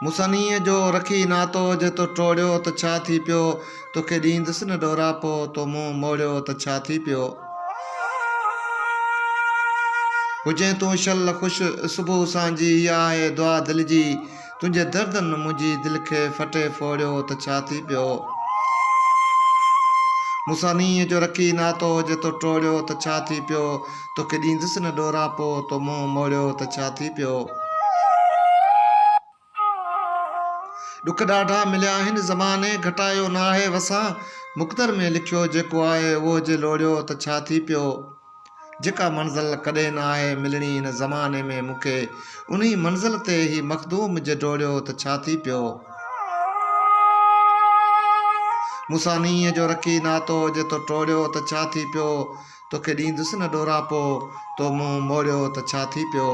मुसानीअ जो रखी नातो जे तो टोड़ियो त छा थी पियो, तोखे ॾींदुसि न ॾोरापो तो मुंहुं मोड़ियो त छा थी पियो। हुजे तूं शल ख़ुशि सुबुह सांझी इहा आहे दुआ दिलि जी, तुंहिंजे दर्दनि मुंहिंजी दिलि खे फटे फोड़ियो त छा थी पियो। मुसानीअ जो रखी नातो जे तो टोड़ियो त छा थी पियो, तोखे ॾींदुसि न ॾोरापो तो मुंहुं मोड़ियो त छा थी पियो। ॾुख ॾाढा मिलिया आहिनि ज़माने घटायो न आहे वसां, मुक़दर में लिखियो जेको आहे उहो जे लोड़ियो त छा थी पियो। जेका मंज़िल कॾहिं न आहे मिलणी हिन ज़माने में मूंखे, उन मंज़िल ते ई मखदूम जे डोड़ियो त छा थी पियो। मुसानीअ जो रखी नातो जे तो टोड़ियो त छा थी पियो, तोखे ॾींदुसि न ॾोरापो तो मुंहुं मोड़ियो त छा थी पियो।